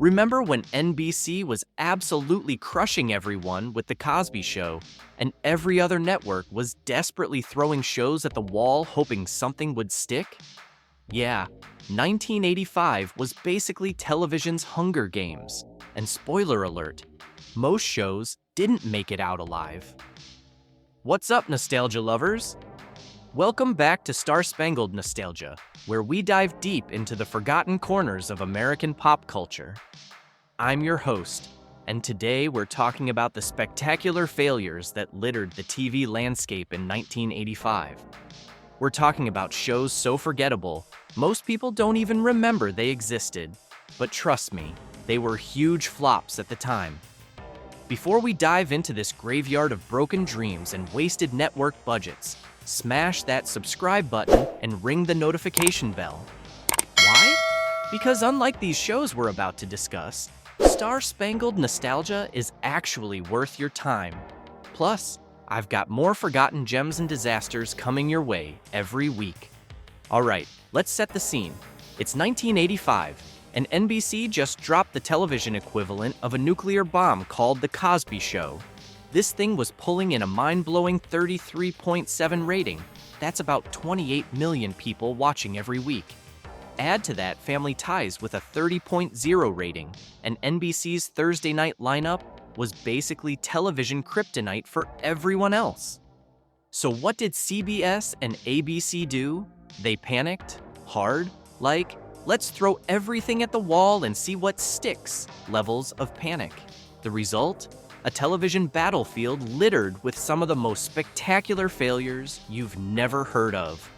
Remember when NBC was absolutely crushing everyone with The Cosby Show, and every other network was desperately throwing shows at the wall hoping something would stick? Yeah, 1985 was basically television's Hunger Games. And spoiler alert, most shows didn't make it out alive. What's up, nostalgia lovers? Welcome back to Star Spangled Nostalgia, where we dive deep into the forgotten corners of American pop culture. I'm your host, and today we're talking about the spectacular failures that littered the TV landscape in 1985. We're talking about shows so forgettable, most people don't even remember they existed. But trust me, they were huge flops at the time. Before we dive into this graveyard of broken dreams and wasted network budgets, smash that subscribe button and ring the notification bell. Why? Because unlike these shows we're about to discuss, Star Spangled Nostalgia is actually worth your time. Plus, I've got more forgotten gems and disasters coming your way every week. Alright, let's set the scene. It's 1985, and NBC just dropped the television equivalent of a nuclear bomb called The Cosby Show. This thing was pulling in a mind-blowing 33.7 rating. That's about 28 million people watching every week. Add to that Family Ties with a 30.0 rating, and NBC's Thursday night lineup was basically television kryptonite for everyone else. So what did CBS and ABC do? They panicked? Hard? Like, let's throw everything at the wall and see what sticks levels of panic. The result? A television battlefield littered with some of the most spectacular failures you've never heard of.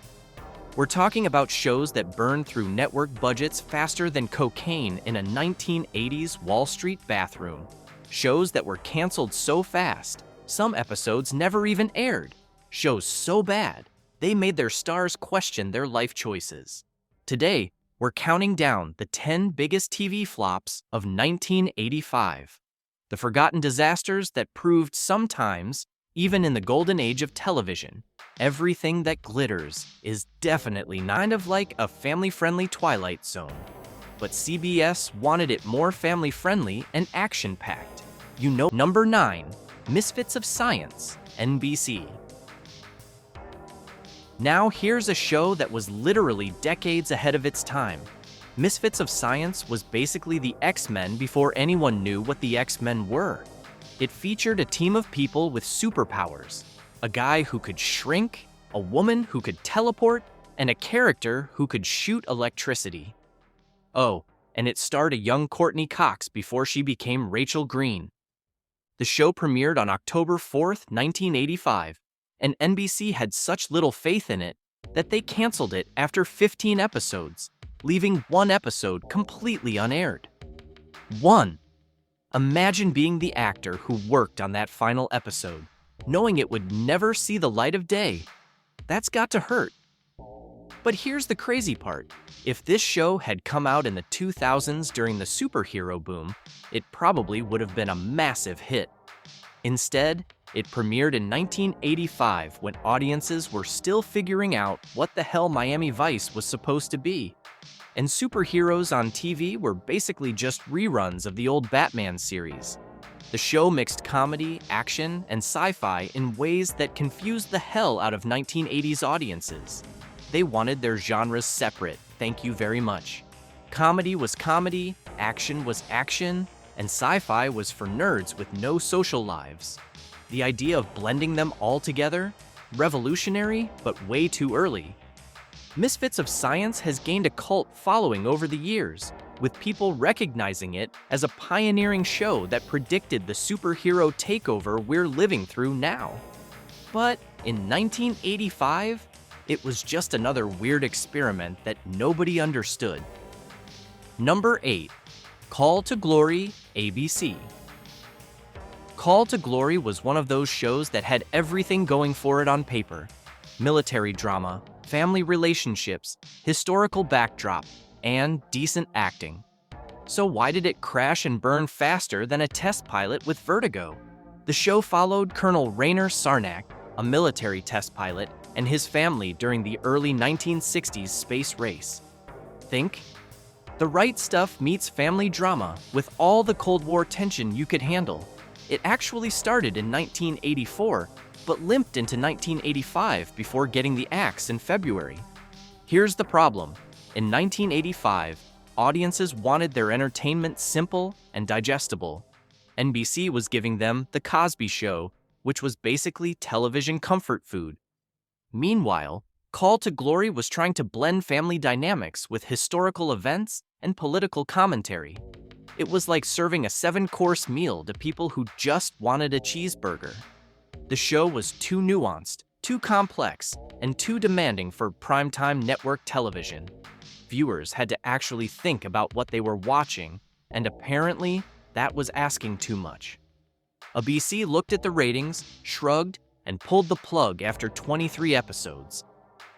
We're talking about shows that burned through network budgets faster than cocaine in a 1980s Wall Street bathroom. Shows that were canceled so fast, some episodes never even aired. Shows so bad, they made their stars question their life choices. Today, we're counting down the 10 biggest TV flops of 1985. The forgotten disasters that proved sometimes, even in the golden age of television, everything that glitters is definitely kind of like a family-friendly Twilight Zone. But CBS wanted it more family-friendly and action-packed. You know, number 9, Misfits of Science, NBC. Now here's a show that was literally decades ahead of its time. Misfits of Science was basically the X-Men before anyone knew what the X-Men were. It featured a team of people with superpowers, a guy who could shrink, a woman who could teleport, and a character who could shoot electricity. Oh, and it starred a young Courtney Cox before she became Rachel Green. The show premiered on October 4th, 1985, and NBC had such little faith in it that they canceled it after 15 episodes, leaving one episode completely unaired. 1. Imagine being the actor who worked on that final episode, knowing it would never see the light of day. That's got to hurt. But here's the crazy part. If this show had come out in the 2000s during the superhero boom, it probably would have been a massive hit. Instead, it premiered in 1985 when audiences were still figuring out what the hell Miami Vice was supposed to be. And superheroes on TV were basically just reruns of the old Batman series. The show mixed comedy, action, and sci-fi in ways that confused the hell out of 1980s audiences. They wanted their genres separate, thank you very much. Comedy was comedy, action was action, and sci-fi was for nerds with no social lives. The idea of blending them all together? Revolutionary, but way too early. Misfits of Science has gained a cult following over the years, with people recognizing it as a pioneering show that predicted the superhero takeover we're living through now. But in 1985, it was just another weird experiment that nobody understood. Number 8. Call to Glory, ABC. Call to Glory was one of those shows that had everything going for it on paper. Military drama, family relationships, historical backdrop, and decent acting. So why did it crash and burn faster than a test pilot with vertigo? The show followed Colonel Rainer Sarnak, a military test pilot, and his family during the early 1960s space race. Think? The Right Stuff meets family drama with all the Cold War tension you could handle. It actually started in 1984, but limped into 1985 before getting the axe in February. Here's the problem. In 1985, audiences wanted their entertainment simple and digestible. NBC was giving them The Cosby Show, which was basically television comfort food. Meanwhile, Call to Glory was trying to blend family dynamics with historical events and political commentary. It was like serving a 7-course meal to people who just wanted a cheeseburger. The show was too nuanced, too complex, and too demanding for primetime network television. Viewers had to actually think about what they were watching, and apparently, that was asking too much. ABC looked at the ratings, shrugged, and pulled the plug after 23 episodes.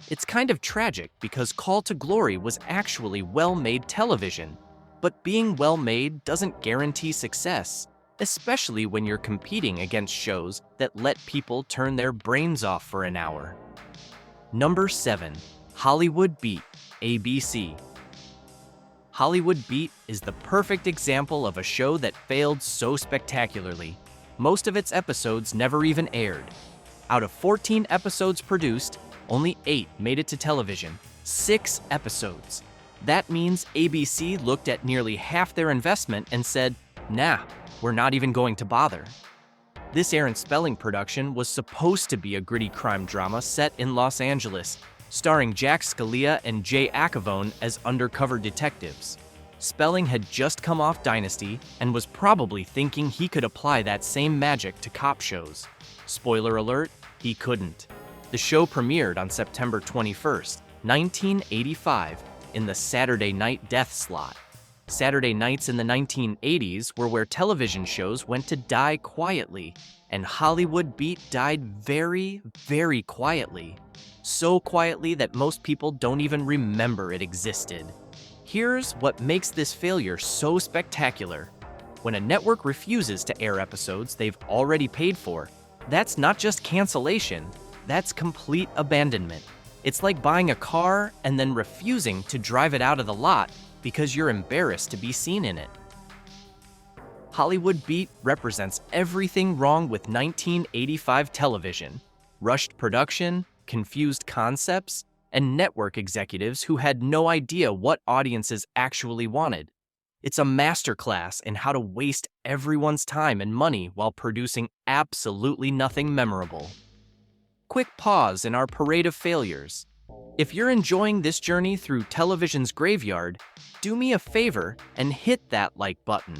It's kind of tragic because Call to Glory was actually well-made television, but being well-made doesn't guarantee success, especially when you're competing against shows that let people turn their brains off for an hour. Number 7. Hollywood Beat, ABC. Hollywood Beat is the perfect example of a show that failed so spectacularly. Most of its episodes never even aired. Out of 14 episodes produced, only 8 made it to television. 6 episodes. That means ABC looked at nearly half their investment and said, "Nah, we're not even going to bother." This Aaron Spelling production was supposed to be a gritty crime drama set in Los Angeles, starring Jack Scalia and Jay Acavone as undercover detectives. Spelling had just come off Dynasty and was probably thinking he could apply that same magic to cop shows. Spoiler alert, he couldn't. The show premiered on September 21st, 1985, in the Saturday night death slot. Saturday nights in the 1980s were where television shows went to die quietly, and Hollywood Beat died very, very quietly. So quietly that most people don't even remember it existed. Here's what makes this failure so spectacular. When a network refuses to air episodes they've already paid for, that's not just cancellation, that's complete abandonment. It's like buying a car and then refusing to drive it out of the lot because you're embarrassed to be seen in it. Hollywood Beat represents everything wrong with 1985 television: rushed production, confused concepts, and network executives who had no idea what audiences actually wanted. It's a masterclass in how to waste everyone's time and money while producing absolutely nothing memorable. Quick pause in our parade of failures. If you're enjoying this journey through television's graveyard, do me a favor and hit that like button.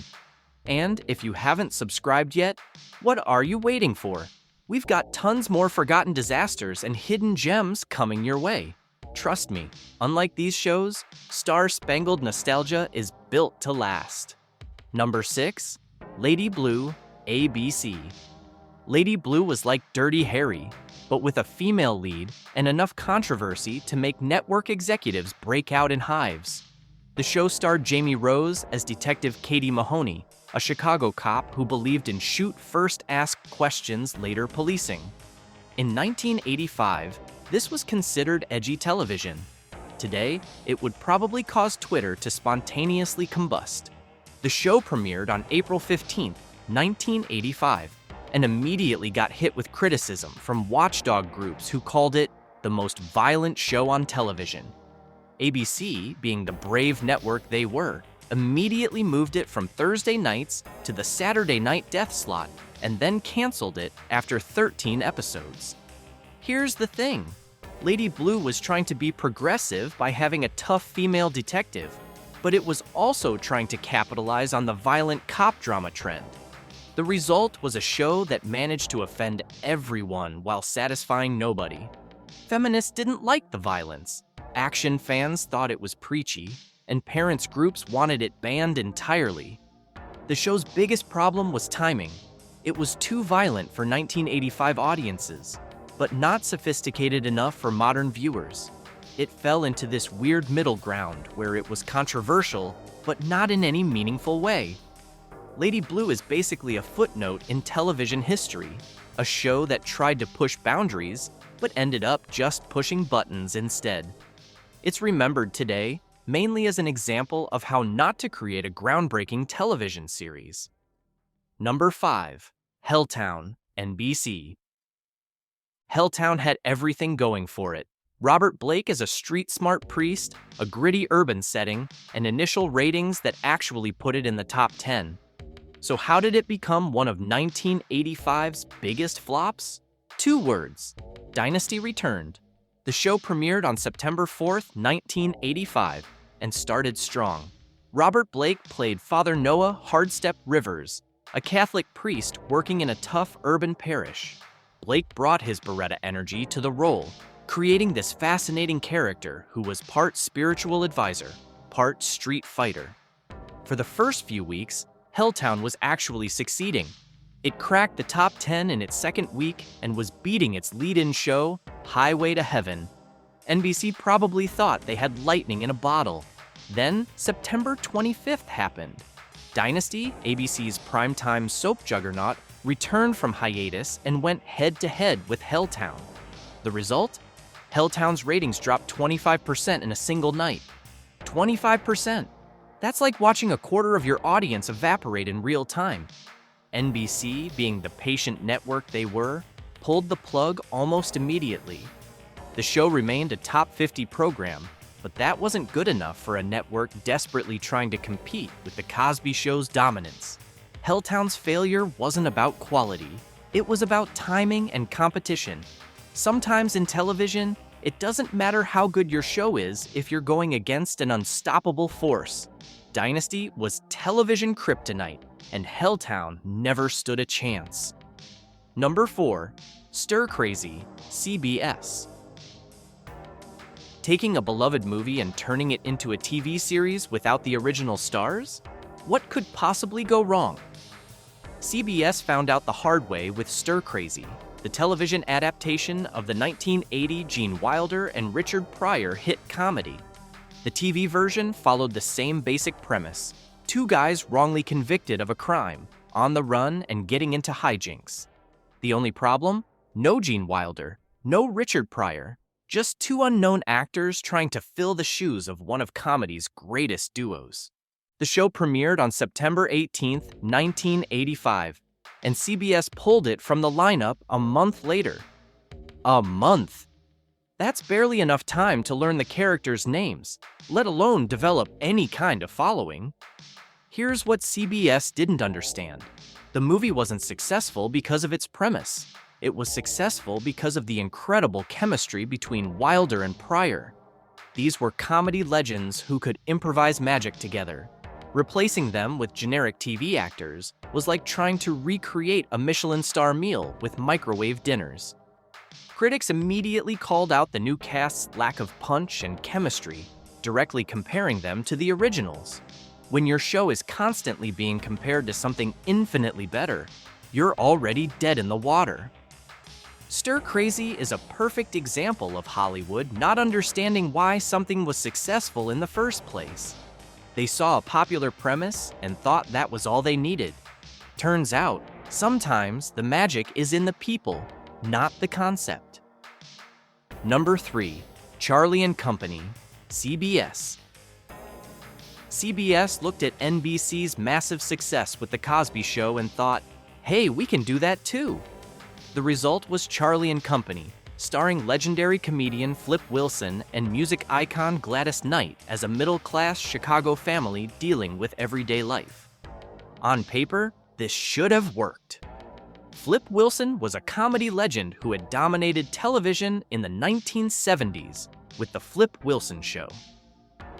And if you haven't subscribed yet, what are you waiting for? We've got tons more forgotten disasters and hidden gems coming your way. Trust me, unlike these shows, star-spangled nostalgia is built to last. Number 6. Lady Blue, ABC. Lady Blue was like Dirty Harry, but with a female lead and enough controversy to make network executives break out in hives. The show starred Jamie Rose as Detective Katie Mahoney, a Chicago cop who believed in shoot first, ask questions later policing. In 1985, this was considered edgy television. Today, it would probably cause Twitter to spontaneously combust. The show premiered on April 15, 1985, and immediately got hit with criticism from watchdog groups who called it the most violent show on television. ABC, being the brave network they were, immediately moved it from Thursday nights to the Saturday night death slot and then canceled it after 13 episodes. Here's the thing. Lady Blue was trying to be progressive by having a tough female detective, but it was also trying to capitalize on the violent cop drama trend. The result was a show that managed to offend everyone while satisfying nobody. Feminists didn't like the violence, action fans thought it was preachy, and parents' groups wanted it banned entirely. The show's biggest problem was timing. It was too violent for 1985 audiences, but not sophisticated enough for modern viewers. It fell into this weird middle ground where it was controversial, but not in any meaningful way. Lady Blue is basically a footnote in television history, a show that tried to push boundaries, but ended up just pushing buttons instead. It's remembered today, mainly as an example of how not to create a groundbreaking television series. Number 5. Helltown, NBC. Helltown had everything going for it. Robert Blake as a street-smart priest, a gritty urban setting, and initial ratings that actually put it in the top 10. So how did it become one of 1985's biggest flops? 2 words: Dynasty returned. The show premiered on September 4th, 1985, and started strong. Robert Blake played Father Noah Hardstep Rivers, a Catholic priest working in a tough urban parish. Blake brought his Beretta energy to the role, creating this fascinating character who was part spiritual advisor, part street fighter. For the first few weeks, Helltown was actually succeeding. It cracked the top 10 in its second week and was beating its lead-in show, Highway to Heaven. NBC probably thought they had lightning in a bottle. Then, September 25th happened. Dynasty, ABC's primetime soap juggernaut, returned from hiatus and went head-to-head with Helltown. The result? Helltown's ratings dropped 25% in a single night. 25%! That's like watching a quarter of your audience evaporate in real time. NBC, being the patient network they were, pulled the plug almost immediately. The show remained a top 50 program, but that wasn't good enough for a network desperately trying to compete with The Cosby Show's dominance. Helltown's failure wasn't about quality, it was about timing and competition. Sometimes in television, it doesn't matter how good your show is if you're going against an unstoppable force. Dynasty was television kryptonite, and Helltown never stood a chance. Number 4. Stir Crazy, CBS. Taking a beloved movie and turning it into a TV series without the original stars? What could possibly go wrong? CBS found out the hard way with Stir Crazy, the television adaptation of the 1980 Gene Wilder and Richard Pryor hit comedy. The TV version followed the same basic premise: 2 guys wrongly convicted of a crime, on the run and getting into hijinks. The only problem? No Gene Wilder, no Richard Pryor, just 2 unknown actors trying to fill the shoes of one of comedy's greatest duos. The show premiered on September 18, 1985, and CBS pulled it from the lineup a month later. A month! That's barely enough time to learn the characters' names, let alone develop any kind of following. Here's what CBS didn't understand. The movie wasn't successful because of its premise. It was successful because of the incredible chemistry between Wilder and Pryor. These were comedy legends who could improvise magic together. Replacing them with generic TV actors was like trying to recreate a Michelin star meal with microwave dinners. Critics immediately called out the new cast's lack of punch and chemistry, directly comparing them to the originals. When your show is constantly being compared to something infinitely better, you're already dead in the water. Stir Crazy is a perfect example of Hollywood not understanding why something was successful in the first place. They saw a popular premise and thought that was all they needed. Turns out, sometimes the magic is in the people, not the concept. Number 3. Charlie and Company, CBS. CBS looked at NBC's massive success with The Cosby Show and thought, hey, we can do that too. The result was Charlie and Company, starring legendary comedian Flip Wilson and music icon Gladys Knight as a middle-class Chicago family dealing with everyday life. On paper, this should have worked. Flip Wilson was a comedy legend who had dominated television in the 1970s with The Flip Wilson Show.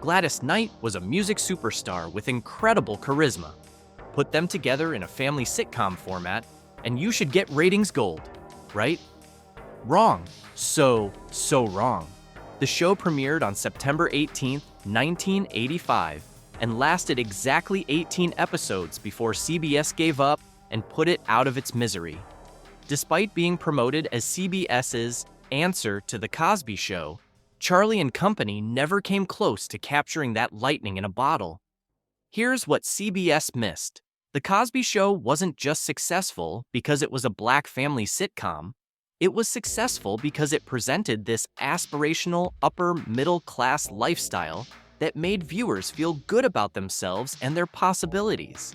Gladys Knight was a music superstar with incredible charisma. Put them together in a family sitcom format, and you should get ratings gold, right? Wrong. So wrong. The show premiered on September 18, 1985, and lasted exactly 18 episodes before CBS gave up and put it out of its misery. Despite being promoted as CBS's answer to The Cosby Show, Charlie and Company never came close to capturing that lightning in a bottle. Here's what CBS missed. The Cosby Show wasn't just successful because it was a black family sitcom. It was successful because it presented this aspirational upper middle class lifestyle that made viewers feel good about themselves and their possibilities.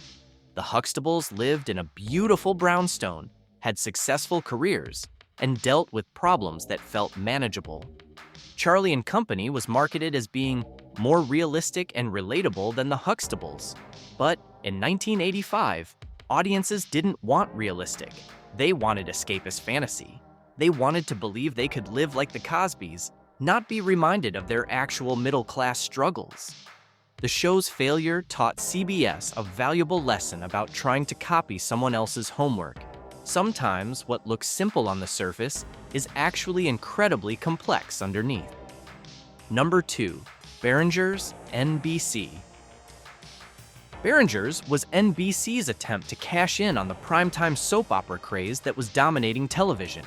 The Huxtables lived in a beautiful brownstone, had successful careers, and dealt with problems that felt manageable. Charlie and Company was marketed as being more realistic and relatable than the Huxtables. But in 1985, audiences didn't want realistic. They wanted escapist fantasy. They wanted to believe they could live like the Cosbys, not be reminded of their actual middle-class struggles. The show's failure taught CBS a valuable lesson about trying to copy someone else's homework. Sometimes what looks simple on the surface is actually incredibly complex underneath. Number 2. Behringer's NBC. Behringer's was NBC's attempt to cash in on the primetime soap opera craze that was dominating television.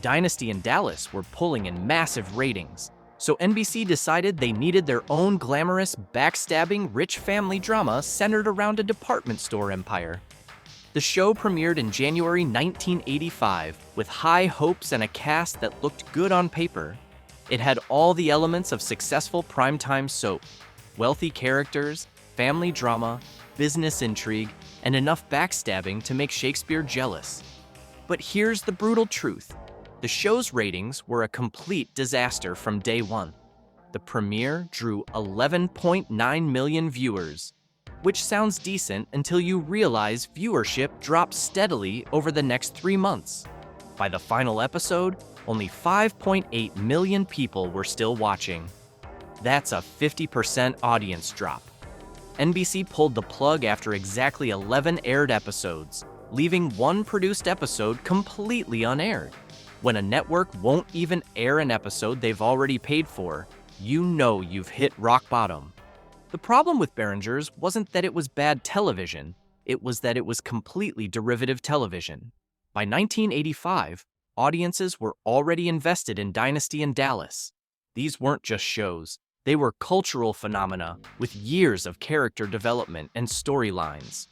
Dynasty and Dallas were pulling in massive ratings, so NBC decided they needed their own glamorous, backstabbing, rich family drama centered around a department store empire. The show premiered in January 1985 with high hopes and a cast that looked good on paper. It had all the elements of successful primetime soap: wealthy characters, family drama, business intrigue, and enough backstabbing to make Shakespeare jealous. But here's the brutal truth. The show's ratings were a complete disaster from day one. The premiere drew 11.9 million viewers, which sounds decent until you realize viewership dropped steadily over the next 3 months. By the final episode, only 5.8 million people were still watching. That's a 50% audience drop. NBC pulled the plug after exactly 11 aired episodes, leaving one produced episode completely unaired. When a network won't even air an episode they've already paid for, you know you've hit rock bottom. The problem with Behringer's wasn't that it was bad television, it was that it was completely derivative television. By 1985, audiences were already invested in Dynasty and Dallas. These weren't just shows, they were cultural phenomena with years of character development and storylines.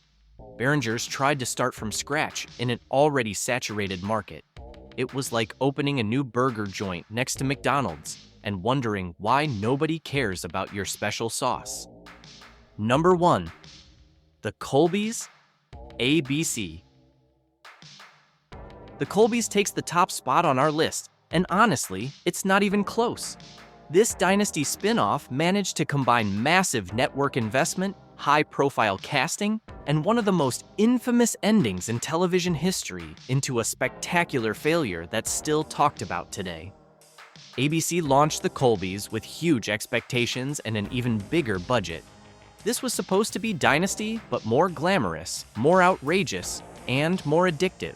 Behringer's tried to start from scratch in an already saturated market. It was like opening a new burger joint next to McDonald's and wondering why nobody cares about your special sauce. Number 1. The Colbys, ABC. The Colbys takes the top spot on our list, and honestly, it's not even close. This Dynasty spin-off managed to combine massive network investment, high-profile casting, and one of the most infamous endings in television history into a spectacular failure that's still talked about today. ABC launched the Colbys with huge expectations and an even bigger budget. This was supposed to be Dynasty, but more glamorous, more outrageous, and more addictive.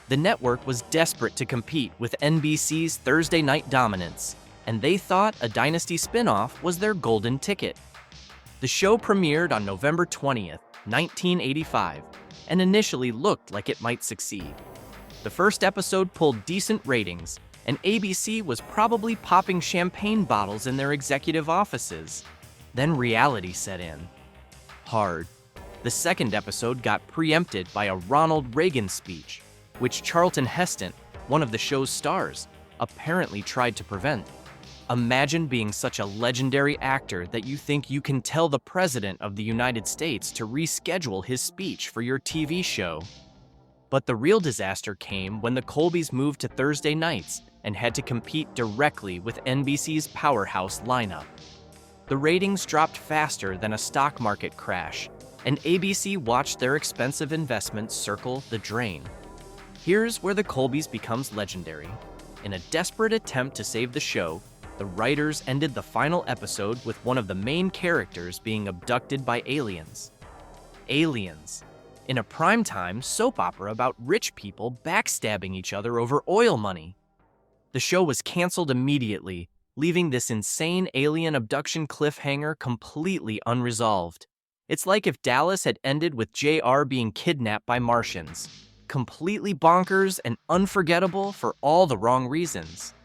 The network was desperate to compete with NBC's Thursday night dominance, and they thought a Dynasty spin-off was their golden ticket. The show premiered on November 20th, 1985, and initially looked like it might succeed. The first episode pulled decent ratings, and ABC was probably popping champagne bottles in their executive offices. Then reality set in. Hard. The second episode got preempted by a Ronald Reagan speech, which Charlton Heston, one of the show's stars, apparently tried to prevent. Imagine being such a legendary actor that you think you can tell the President of the United States to reschedule his speech for your TV show. But the real disaster came when the Colbys moved to Thursday nights and had to compete directly with NBC's powerhouse lineup. The ratings dropped faster than a stock market crash, and ABC watched their expensive investments circle the drain. Here's where the Colbys becomes legendary. In a desperate attempt to save the show, the writers ended the final episode with one of the main characters being abducted by aliens. Aliens. In a primetime soap opera about rich people backstabbing each other over oil money. The show was canceled immediately, leaving this insane alien abduction cliffhanger completely unresolved. It's like if Dallas had ended with JR being kidnapped by Martians. Completely bonkers and unforgettable for all the wrong reasons.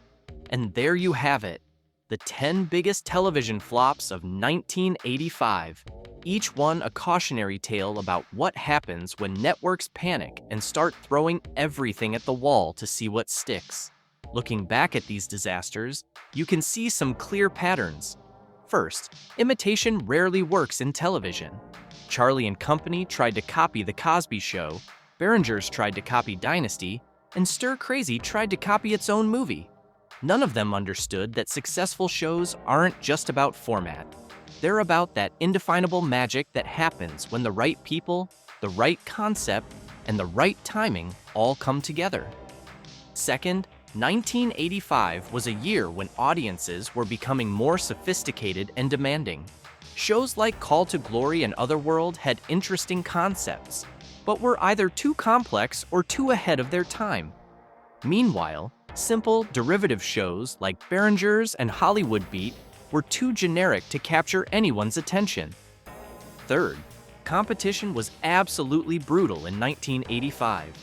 And there you have it, the 10 biggest television flops of 1985, each one a cautionary tale about what happens when networks panic and start throwing everything at the wall to see what sticks. Looking back at these disasters, you can see some clear patterns. First, imitation rarely works in television. Charlie and Company tried to copy The Cosby Show, Behringer's tried to copy Dynasty, and Stir Crazy tried to copy its own movie. None of them understood that successful shows aren't just about format. They're about that indefinable magic that happens when the right people, the right concept, and the right timing all come together. Second, 1985 was a year when audiences were becoming more sophisticated and demanding. Shows like Call to Glory and Otherworld had interesting concepts, but were either too complex or too ahead of their time. Meanwhile, simple, derivative shows like Behringer's and Hollywood Beat were too generic to capture anyone's attention. Third, competition was absolutely brutal in 1985.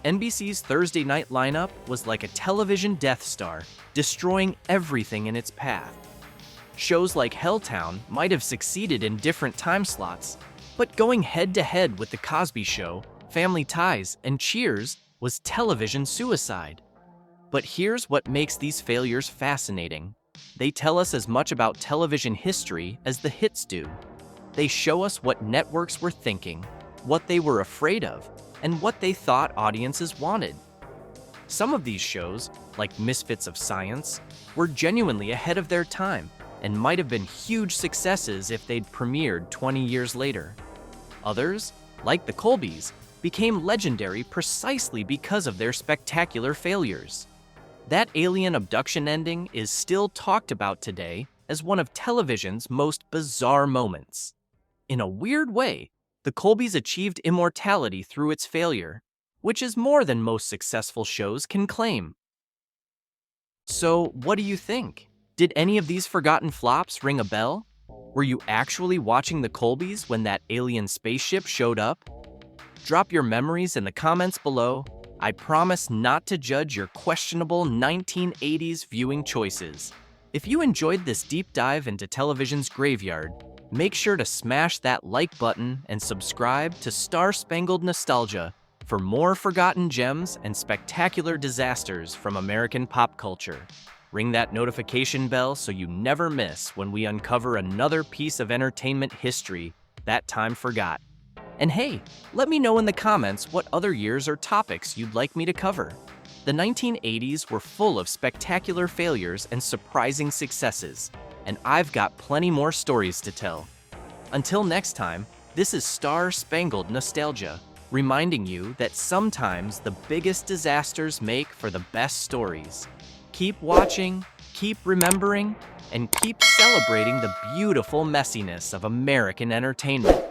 NBC's Thursday night lineup was like a television Death Star, destroying everything in its path. Shows like Helltown might have succeeded in different time slots, but going head-to-head with The Cosby Show, Family Ties, and Cheers was television suicide. But here's what makes these failures fascinating. They tell us as much about television history as the hits do. They show us what networks were thinking, what they were afraid of, and what they thought audiences wanted. Some of these shows, like Misfits of Science, were genuinely ahead of their time and might have been huge successes if they'd premiered 20 years later. Others, like the Colbys, became legendary precisely because of their spectacular failures. That alien abduction ending is still talked about today as one of television's most bizarre moments. In a weird way, the Colbys achieved immortality through its failure, which is more than most successful shows can claim. So, what do you think? Did any of these forgotten flops ring a bell? Were you actually watching the Colbys when that alien spaceship showed up? Drop your memories in the comments below. I promise not to judge your questionable 1980s viewing choices. If you enjoyed this deep dive into television's graveyard, make sure to smash that like button and subscribe to Star Spangled Nostalgia for more forgotten gems and spectacular disasters from American pop culture. Ring that notification bell so you never miss when we uncover another piece of entertainment history that time forgot. And hey, let me know in the comments what other years or topics you'd like me to cover. The 1980s were full of spectacular failures and surprising successes, and I've got plenty more stories to tell. Until next time, this is Star Spangled Nostalgia, reminding you that sometimes the biggest disasters make for the best stories. Keep watching, keep remembering, and keep celebrating the beautiful messiness of American entertainment.